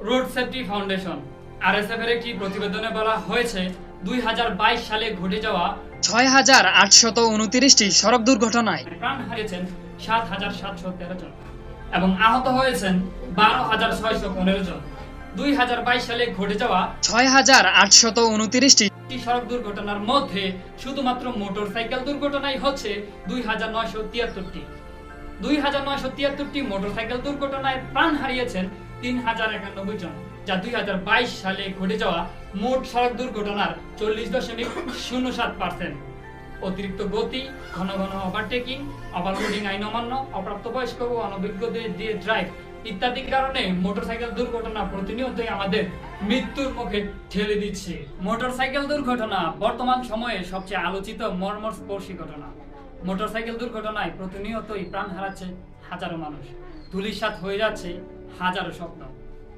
Road safety foundation RSF এর একটি প্রতিবেদনে বলা হয়েছে 2022 সালে ঘটে যাওয়া ৬,৮২৯টি সড়ক দুর্ঘটনায় প্রাণ হারিয়েছেন ৭,৭১৩ জন এবং আহত হয়েছেন ১২,৬১৫ জন। 2022 সালে ঘটে যাওয়া ৬,৮২৯টি সড়ক দুর্ঘটনার মধ্যে শুধুমাত্র মোটরসাইকেল দুর্ঘটনাই হচ্ছে ২,৯৭৩টি। ২,৯৭৩টি মোটরসাইকেল দুর্ঘটনায় প্রাণ হারিয়েছেন ৩,০৯১ জন, যা 2022 সালে ঘটে যাওয়া মোট সড়ক দুর্ঘটনার 40.07%। অতিরিক্ত গতি, ঘন ঘন ওভারটেকিং, ওভারলোডিং আইন অমান্য, অপ্রাপ্তবয়স্ক ও অনভিজ্ঞদের দিয়ে ড্রাইভ ইত্যাদি কারণে মোটরসাইকেল দুর্ঘটনা প্রতিনিয়তই আমাদের মৃত্যুর মুখে ঠেলে দিচ্ছে। মোটরসাইকেল দুর্ঘটনা বর্তমান সময়ে সবচেয়ে আলোচিত মর্মস্পর্শী ঘটনা। মোটরসাইকেল দুর্ঘটনায় প্রতিনিয়তই প্রাণ হারাচ্ছে হাজারো মানুষ, ধূলিসাৎ হয়ে যাচ্ছে হাজারো স্বপ্ন।